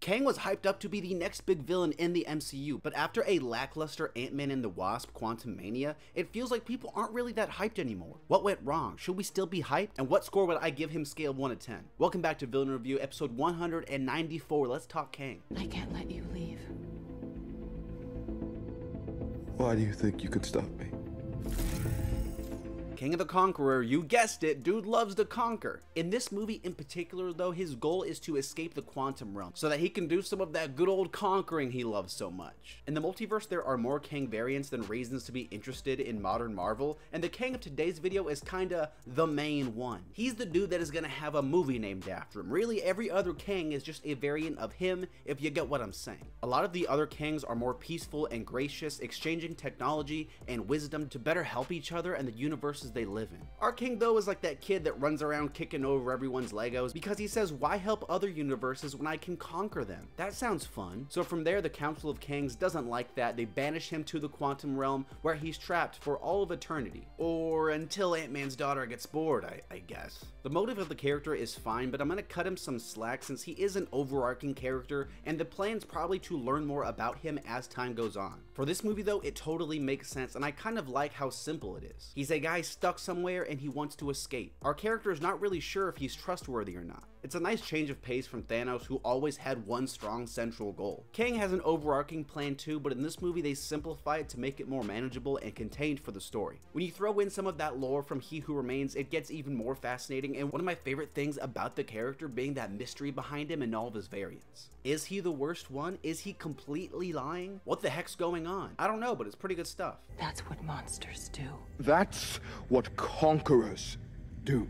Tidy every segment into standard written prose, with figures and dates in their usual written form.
Kang was hyped up to be the next big villain in the MCU, but after a lackluster Ant-Man and the Wasp Quantamania, it feels like people aren't really that hyped anymore. What went wrong? Should we still be hyped? And what score would I give him scale of 1 to 10? Welcome back to Villain Review, episode 194. Let's talk Kang. I can't let you leave. Why do you think you could stop me? Kang the Conqueror, you guessed it, dude loves to conquer. In this movie in particular though, his goal is to escape the quantum realm so that he can do some of that good old conquering he loves so much. In the multiverse, there are more Kang variants than reasons to be interested in modern Marvel, and the Kang of today's video is kinda the main one. He's the dude that is gonna have a movie named after him. Really, every other Kang is just a variant of him, if you get what I'm saying. A lot of the other Kangs are more peaceful and gracious, exchanging technology and wisdom to better help each other and the universes they live in. Our Kang though is like that kid that runs around kicking over everyone's Legos because he says, why help other universes when I can conquer them? That sounds fun. So from there, the Council of Kangs doesn't like that. They banish him to the quantum realm where he's trapped for all of eternity. Or until Ant-Man's daughter gets bored, I guess. The motive of the character is fine, but I'm gonna cut him some slack since he is an overarching character and the plan's probably to learn more about him as time goes on. For this movie though, it totally makes sense and I kind of like how simple it is. He's a guy stuck somewhere and he wants to escape. Our character is not really sure if he's trustworthy or not. It's a nice change of pace from Thanos, who always had one strong central goal. Kang has an overarching plan too, but in this movie they simplify it to make it more manageable and contained for the story. When you throw in some of that lore from He Who Remains, it gets even more fascinating, and one of my favorite things about the character being that mystery behind him and all of his variants. Is he the worst one? Is he completely lying? What the heck's going on? I don't know, but it's pretty good stuff. That's what monsters do. That's what conquerors do.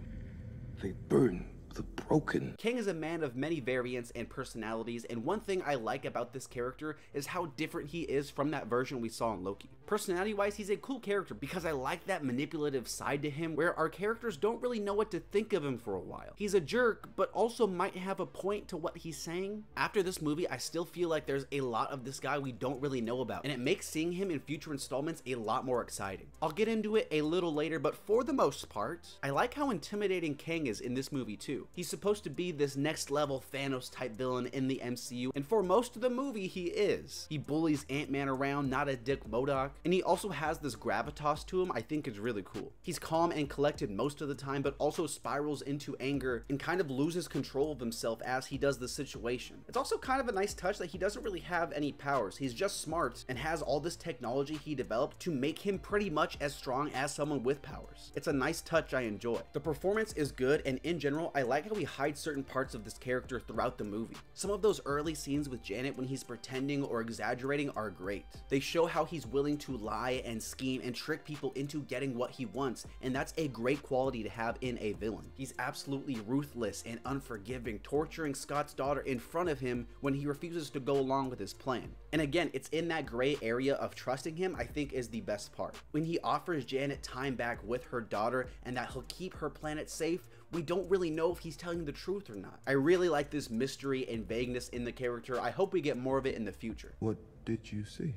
They burn the broken. Kang is a man of many variants and personalities, and one thing I like about this character is how different he is from that version we saw in Loki. Personality wise, he's a cool character because I like that manipulative side to him where our characters don't really know what to think of him for a while. He's a jerk, but also might have a point to what he's saying. After this movie, I still feel like there's a lot of this guy we don't really know about, and it makes seeing him in future installments a lot more exciting. I'll get into it a little later, but for the most part, I like how intimidating Kang is in this movie too. He's supposed to be this next level Thanos type villain in the MCU, and for most of the movie he is. He bullies Ant-Man around, not a Dick Modoc, and he also has this gravitas to him I think is really cool. He's calm and collected most of the time, but also spirals into anger and kind of loses control of himself as he does the situation. It's also kind of a nice touch that he doesn't really have any powers. He's just smart and has all this technology he developed to make him pretty much as strong as someone with powers. It's a nice touch I enjoy. The performance is good, and in general I like how he hide certain parts of this character throughout the movie. Some of those early scenes with Janet when he's pretending or exaggerating are great. They show how he's willing to lie and scheme and trick people into getting what he wants, and that's a great quality to have in a villain. He's absolutely ruthless and unforgiving, torturing Scott's daughter in front of him when he refuses to go along with his plan. And again, it's in that gray area of trusting him I think is the best part. When he offers Janet time back with her daughter and that he'll keep her planet safe, we don't really know if he's telling the truth or not. I really like this mystery and vagueness in the character. I hope we get more of it in the future. What did you see?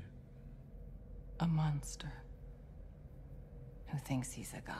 A monster who thinks he's a god.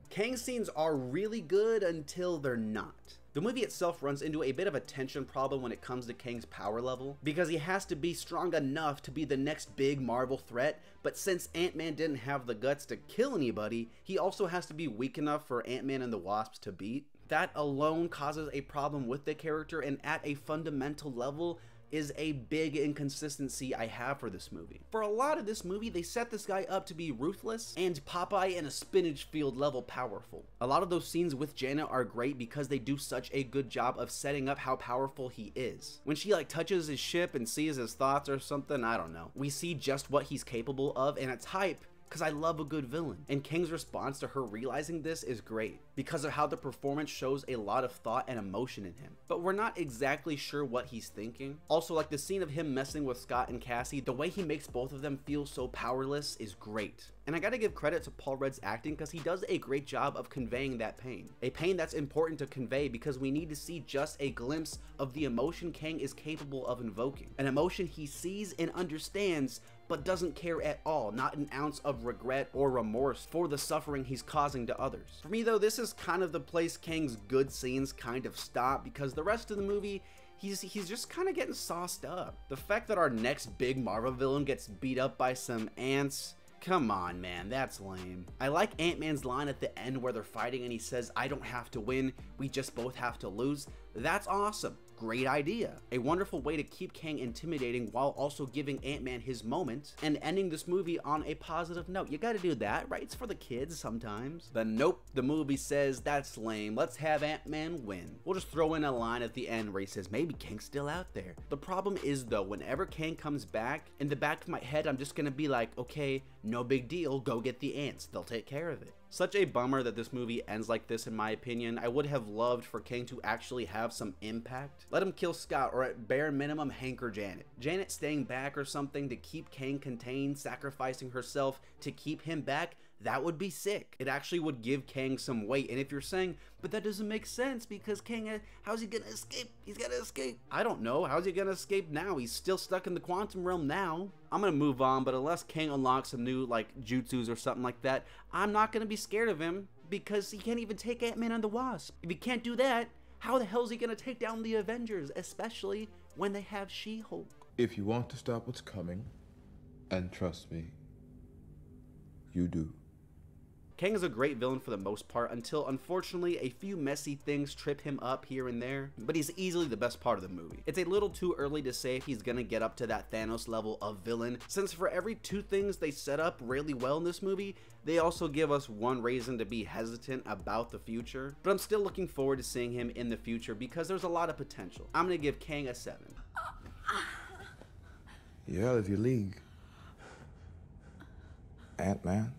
Kang scenes are really good until they're not. The movie itself runs into a bit of a tension problem when it comes to Kang's power level, because he has to be strong enough to be the next big Marvel threat, but since Ant-Man didn't have the guts to kill anybody, he also has to be weak enough for Ant-Man and the Wasps to beat. That alone causes a problem with the character, and at a fundamental level, is a big inconsistency I have for this movie. For a lot of this movie, they set this guy up to be ruthless and Popeye in a spinach field level powerful. A lot of those scenes with Janet are great because they do such a good job of setting up how powerful he is. When she like touches his ship and sees his thoughts or something, I don't know. We see just what he's capable of, and it's hype because I love a good villain. And Kang's response to her realizing this is great because of how the performance shows a lot of thought and emotion in him. But we're not exactly sure what he's thinking. Also, like the scene of him messing with Scott and Cassie, the way he makes both of them feel so powerless is great. And I gotta give credit to Paul Rudd's acting because he does a great job of conveying that pain. A pain that's important to convey because we need to see just a glimpse of the emotion Kang is capable of invoking. An emotion he sees and understands but doesn't care at all, not an ounce of regret or remorse for the suffering he's causing to others. For me though, this is kind of the place Kang's good scenes kind of stop because the rest of the movie he's just kind of getting sauced up. The fact that our next big Marvel villain gets beat up by some ants, come on, man, that's lame. I like Ant-Man's line at the end where they're fighting and he says, "I don't have to win, we just both have to lose." That's awesome. Great idea. A wonderful way to keep Kang intimidating while also giving Ant-Man his moment and ending this movie on a positive note. You gotta do that, right? It's for the kids sometimes. But nope, the movie says that's lame. Let's have Ant-Man win. We'll just throw in a line at the end where he says, maybe Kang's still out there. The problem is though, whenever Kang comes back, in the back of my head, I'm just gonna be like, okay, no big deal, go get the ants. They'll take care of it. Such a bummer that this movie ends like this in my opinion. I would have loved for Kang to actually have some impact. Let him kill Scott, or at bare minimum Hank or Janet. Janet staying back or something to keep Kang contained, sacrificing herself to keep him back, that would be sick. It actually would give Kang some weight. And if you're saying, but that doesn't make sense because Kang, how's he gonna escape? He's gotta escape. I don't know. How's he gonna escape now? He's still stuck in the quantum realm now. I'm gonna move on, but unless Kang unlocks some new like jutsus or something like that, I'm not gonna be scared of him because he can't even take Ant-Man and the Wasp. If he can't do that, how the hell is he gonna take down the Avengers, especially when they have She-Hulk? If you want to stop what's coming, and trust me, you do. Kang is a great villain for the most part until unfortunately a few messy things trip him up here and there, but he's easily the best part of the movie. It's a little too early to say if he's gonna get up to that Thanos level of villain, since for every 2 things they set up really well in this movie, they also give us 1 reason to be hesitant about the future. But I'm still looking forward to seeing him in the future because there's a lot of potential. I'm gonna give Kang a 7. You're out of your league, Ant-Man.